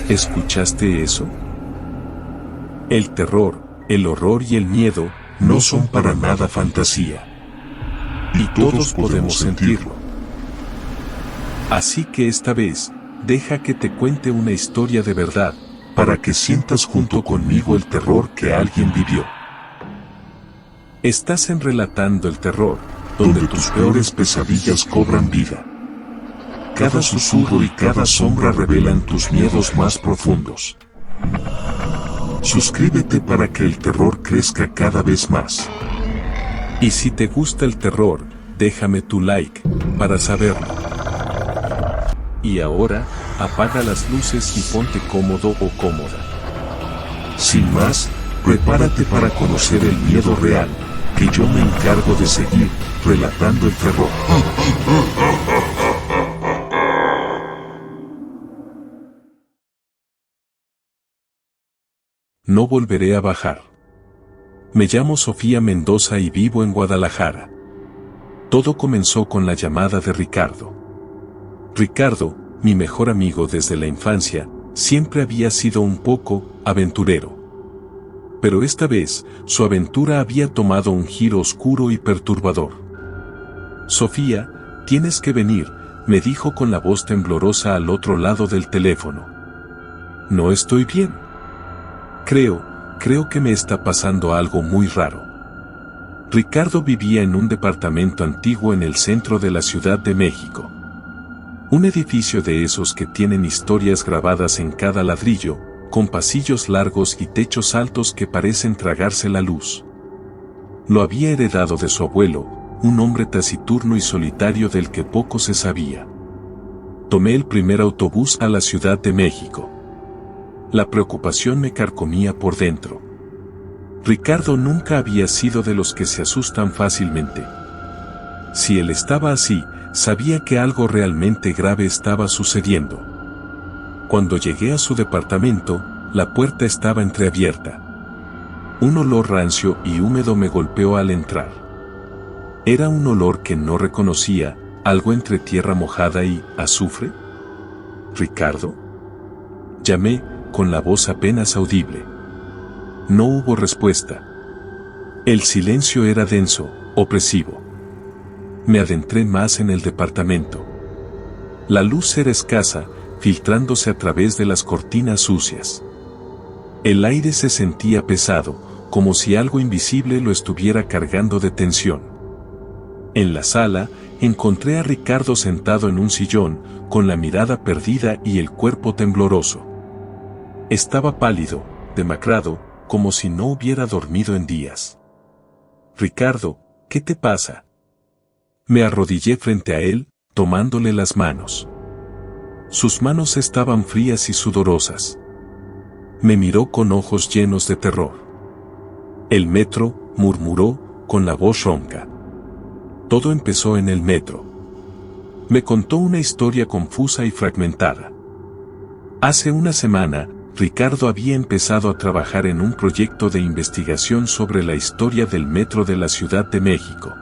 ¿Escuchaste eso? El terror, el horror y el miedo no son para nada fantasía. Y todos podemos sentirlo. Así que esta vez, deja que te cuente una historia de verdad, para que sientas junto conmigo el terror que alguien vivió. Estás en Relatando el Terror, donde tus peores pesadillas cobran vida. Cada susurro y cada sombra revelan tus miedos más profundos. Suscríbete para que el terror crezca cada vez más. Y si te gusta el terror, déjame tu like, para saberlo. Y ahora, apaga las luces y ponte cómodo o cómoda. Sin más, prepárate para conocer el miedo real, que yo me encargo de seguir, relatando el terror. No volveré a bajar. Me llamo Sofía Mendoza y vivo en Guadalajara. Todo comenzó con la llamada de Ricardo. Ricardo, mi mejor amigo desde la infancia, siempre había sido un poco aventurero. Pero esta vez, su aventura había tomado un giro oscuro y perturbador. Sofía, tienes que venir, me dijo con la voz temblorosa al otro lado del teléfono. No estoy bien. Creo que me está pasando algo muy raro. Ricardo vivía en un departamento antiguo en el centro de la Ciudad de México. Un edificio de esos que tienen historias grabadas en cada ladrillo, con pasillos largos y techos altos que parecen tragarse la luz. Lo había heredado de su abuelo, un hombre taciturno y solitario del que poco se sabía. Tomé el primer autobús a la Ciudad de México. La preocupación me carcomía por dentro. Ricardo nunca había sido de los que se asustan fácilmente. Si él estaba así, sabía que algo realmente grave estaba sucediendo. Cuando llegué a su departamento, la puerta estaba entreabierta. Un olor rancio y húmedo me golpeó al entrar. Era un olor que no reconocía, algo entre tierra mojada y azufre. ¿Ricardo? Llamé, con la voz apenas audible. No hubo respuesta. El silencio era denso, opresivo. Me adentré más en el departamento. La luz era escasa, filtrándose a través de las cortinas sucias. El aire se sentía pesado, como si algo invisible lo estuviera cargando de tensión. En la sala, encontré a Ricardo sentado en un sillón, con la mirada perdida y el cuerpo tembloroso. Estaba pálido, demacrado, como si no hubiera dormido en días. Ricardo, ¿qué te pasa? Me arrodillé frente a él, tomándole las manos. Sus manos estaban frías y sudorosas. Me miró con ojos llenos de terror. El metro, murmuró, con la voz ronca. Todo empezó en el metro. Me contó una historia confusa y fragmentada. Hace una semana, Ricardo había empezado a trabajar en un proyecto de investigación sobre la historia del metro de la Ciudad de México.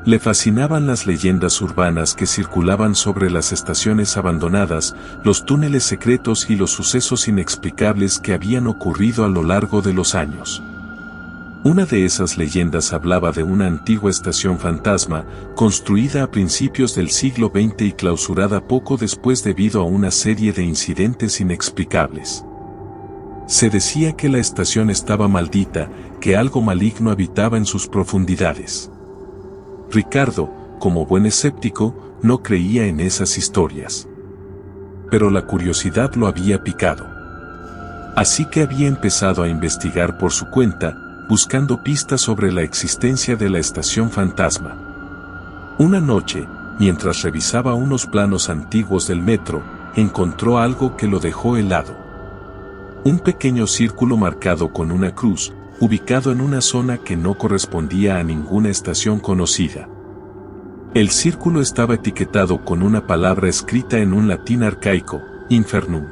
Le fascinaban las leyendas urbanas que circulaban sobre las estaciones abandonadas, los túneles secretos y los sucesos inexplicables que habían ocurrido a lo largo de los años. Una de esas leyendas hablaba de una antigua estación fantasma, construida a principios del siglo XX y clausurada poco después debido a una serie de incidentes inexplicables. Se decía que la estación estaba maldita, que algo maligno habitaba en sus profundidades. Ricardo, como buen escéptico, no creía en esas historias. Pero la curiosidad lo había picado. Así que había empezado a investigar por su cuenta, buscando pistas sobre la existencia de la estación fantasma. Una noche, mientras revisaba unos planos antiguos del metro, encontró algo que lo dejó helado. Un pequeño círculo marcado con una cruz, ubicado en una zona que no correspondía a ninguna estación conocida. El círculo estaba etiquetado con una palabra escrita en un latín arcaico, infernum.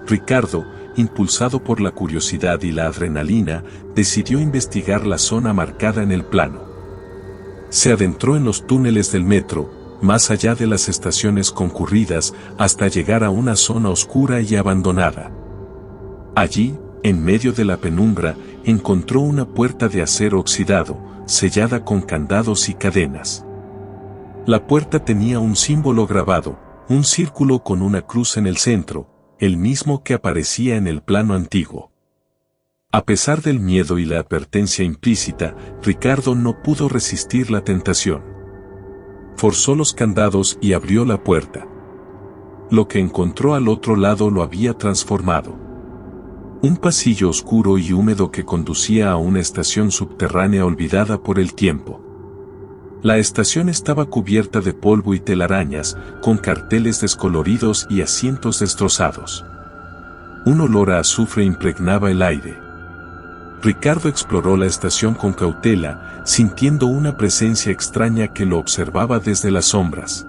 Ricardo, impulsado por la curiosidad y la adrenalina, decidió investigar la zona marcada en el plano. Se adentró en los túneles del metro, más allá de las estaciones concurridas, hasta llegar a una zona oscura y abandonada. Allí, en medio de la penumbra, encontró una puerta de acero oxidado, sellada con candados y cadenas. La puerta tenía un símbolo grabado, un círculo con una cruz en el centro, el mismo que aparecía en el plano antiguo. A pesar del miedo y la advertencia implícita, Ricardo no pudo resistir la tentación. Forzó los candados y abrió la puerta. Lo que encontró al otro lado lo había transformado. Un pasillo oscuro y húmedo que conducía a una estación subterránea olvidada por el tiempo. La estación estaba cubierta de polvo y telarañas, con carteles descoloridos y asientos destrozados. Un olor a azufre impregnaba el aire. Ricardo exploró la estación con cautela, sintiendo una presencia extraña que lo observaba desde las sombras.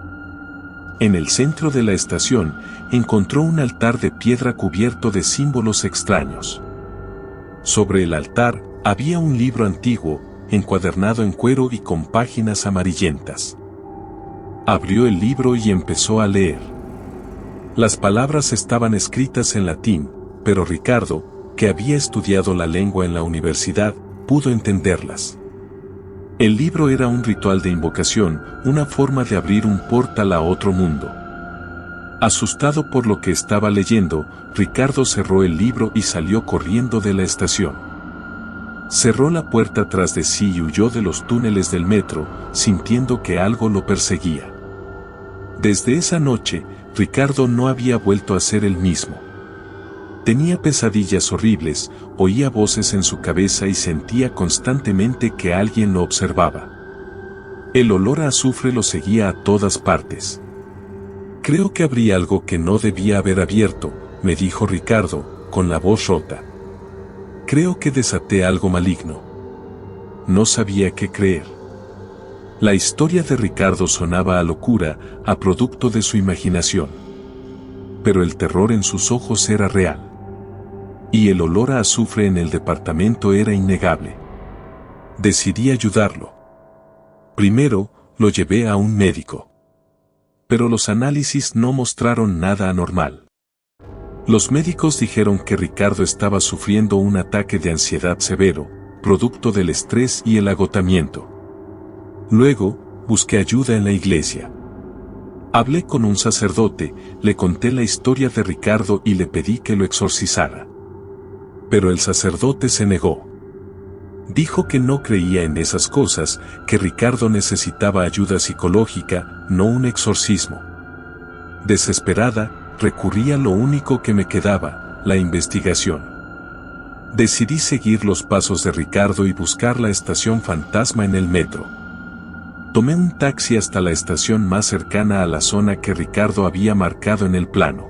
En el centro de la estación, encontró un altar de piedra cubierto de símbolos extraños. Sobre el altar, había un libro antiguo, encuadernado en cuero y con páginas amarillentas. Abrió el libro y empezó a leer. Las palabras estaban escritas en latín, pero Ricardo, que había estudiado la lengua en la universidad, pudo entenderlas. El libro era un ritual de invocación, una forma de abrir un portal a otro mundo. Asustado por lo que estaba leyendo, Ricardo cerró el libro y salió corriendo de la estación. Cerró la puerta tras de sí y huyó de los túneles del metro, sintiendo que algo lo perseguía. Desde esa noche, Ricardo no había vuelto a ser el mismo. Tenía pesadillas horribles, oía voces en su cabeza y sentía constantemente que alguien lo observaba. El olor a azufre lo seguía a todas partes. Creo que abrí algo que no debía haber abierto, me dijo Ricardo, con la voz rota. Creo que desaté algo maligno. No sabía qué creer. La historia de Ricardo sonaba a locura, a producto de su imaginación. Pero el terror en sus ojos era real. Y el olor a azufre en el departamento era innegable. Decidí ayudarlo. Primero, lo llevé a un médico. Pero los análisis no mostraron nada anormal. Los médicos dijeron que Ricardo estaba sufriendo un ataque de ansiedad severo, producto del estrés y el agotamiento. Luego, busqué ayuda en la iglesia. Hablé con un sacerdote, le conté la historia de Ricardo y le pedí que lo exorcizara. Pero el sacerdote se negó. Dijo que no creía en esas cosas, que Ricardo necesitaba ayuda psicológica, no un exorcismo. Desesperada, recurrí a lo único que me quedaba, la investigación. Decidí seguir los pasos de Ricardo y buscar la estación fantasma en el metro. Tomé un taxi hasta la estación más cercana a la zona que Ricardo había marcado en el plano.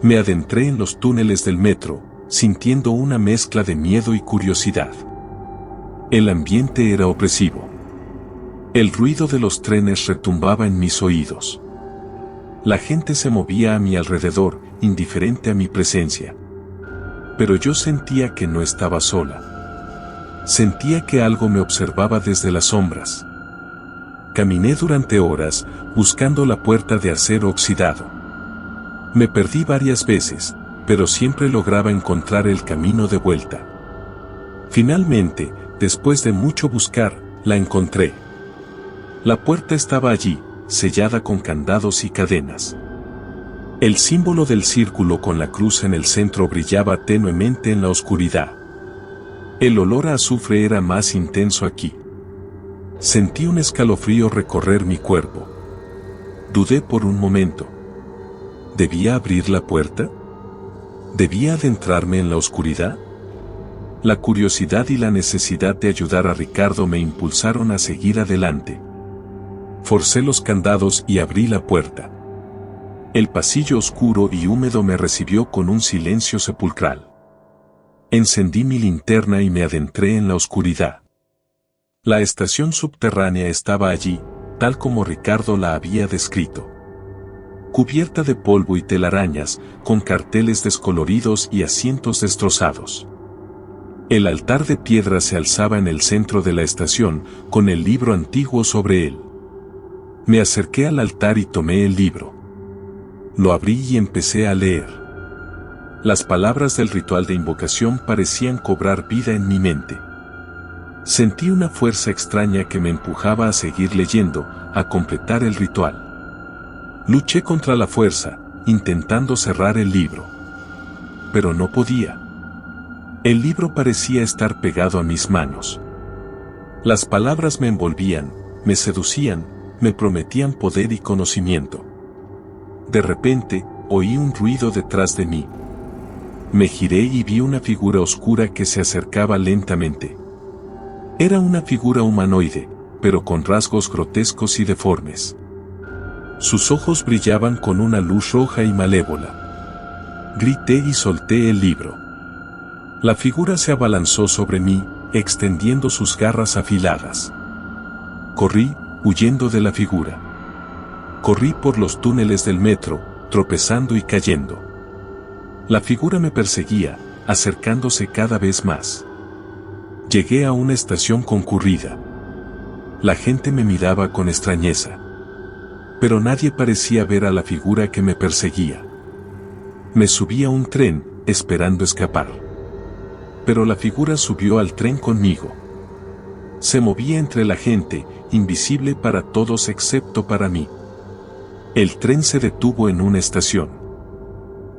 Me adentré en los túneles del metro, sintiendo una mezcla de miedo y curiosidad. El ambiente era opresivo. El ruido de los trenes retumbaba en mis oídos. La gente se movía a mi alrededor, indiferente a mi presencia. Pero yo sentía que no estaba sola. Sentía que algo me observaba desde las sombras. Caminé durante horas, buscando la puerta de acero oxidado. Me perdí varias veces, pero siempre lograba encontrar el camino de vuelta. Finalmente, después de mucho buscar, la encontré. La puerta estaba allí, sellada con candados y cadenas. El símbolo del círculo con la cruz en el centro brillaba tenuemente en la oscuridad. El olor a azufre era más intenso aquí. Sentí un escalofrío recorrer mi cuerpo. Dudé por un momento. ¿Debía abrir la puerta? ¿Debía adentrarme en la oscuridad? La curiosidad y la necesidad de ayudar a Ricardo me impulsaron a seguir adelante. Forcé los candados y abrí la puerta. El pasillo oscuro y húmedo me recibió con un silencio sepulcral. Encendí mi linterna y me adentré en la oscuridad. La estación subterránea estaba allí, tal como Ricardo la había descrito. Cubierta de polvo y telarañas, con carteles descoloridos y asientos destrozados. El altar de piedra se alzaba en el centro de la estación, con el libro antiguo sobre él. Me acerqué al altar y tomé el libro. Lo abrí y empecé a leer. Las palabras del ritual de invocación parecían cobrar vida en mi mente. Sentí una fuerza extraña que me empujaba a seguir leyendo, a completar el ritual. Luché contra la fuerza, intentando cerrar el libro. Pero no podía. El libro parecía estar pegado a mis manos. Las palabras me envolvían, me seducían, me prometían poder y conocimiento. De repente, oí un ruido detrás de mí. Me giré y vi una figura oscura que se acercaba lentamente. Era una figura humanoide, pero con rasgos grotescos y deformes. Sus ojos brillaban con una luz roja y malévola. Grité y solté el libro. La figura se abalanzó sobre mí, extendiendo sus garras afiladas. Corrí, huyendo de la figura. Corrí por los túneles del metro, tropezando y cayendo. La figura me perseguía, acercándose cada vez más. Llegué a una estación concurrida. La gente me miraba con extrañeza. Pero nadie parecía ver a la figura que me perseguía. Me subí a un tren, esperando escapar. Pero la figura subió al tren conmigo. Se movía entre la gente, invisible para todos excepto para mí. El tren se detuvo en una estación.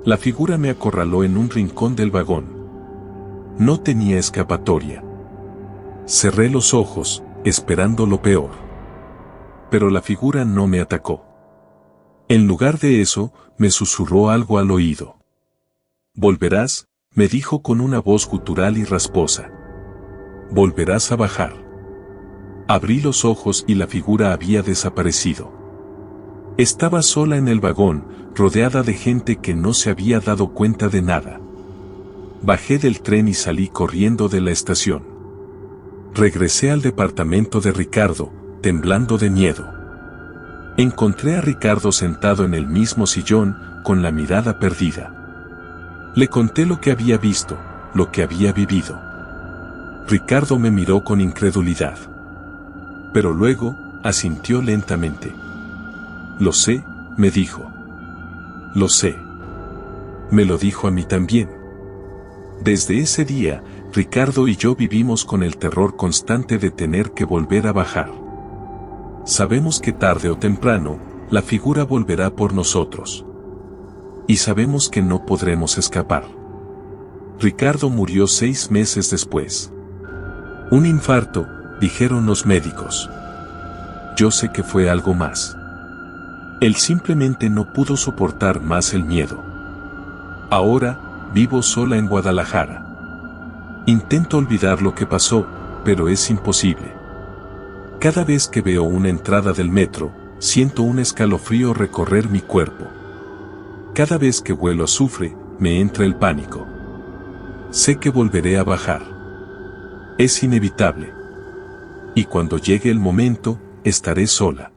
La figura me acorraló en un rincón del vagón. No tenía escapatoria. Cerré los ojos, esperando lo peor. Pero la figura no me atacó. En lugar de eso, me susurró algo al oído. «Volverás», me dijo con una voz gutural y rasposa. «Volverás a bajar». Abrí los ojos y la figura había desaparecido. Estaba sola en el vagón, rodeada de gente que no se había dado cuenta de nada. Bajé del tren y salí corriendo de la estación. Regresé al departamento de Ricardo, temblando de miedo. Encontré a Ricardo sentado en el mismo sillón, con la mirada perdida. Le conté lo que había visto, lo que había vivido. Ricardo me miró con incredulidad. Pero luego, asintió lentamente. «Lo sé», me dijo. «Lo sé». Me lo dijo a mí también. Desde ese día, Ricardo y yo vivimos con el terror constante de tener que volver a bajar. Sabemos que tarde o temprano, la figura volverá por nosotros. Y sabemos que no podremos escapar. Ricardo murió 6 meses después. Un infarto, dijeron los médicos. Yo sé que fue algo más. Él simplemente no pudo soportar más el miedo. Ahora, vivo sola en Guadalajara. Intento olvidar lo que pasó, pero es imposible. Cada vez que veo una entrada del metro, siento un escalofrío recorrer mi cuerpo. Cada vez que huelo azufre, me entra el pánico. Sé que volveré a bajar. Es inevitable. Y cuando llegue el momento, estaré sola.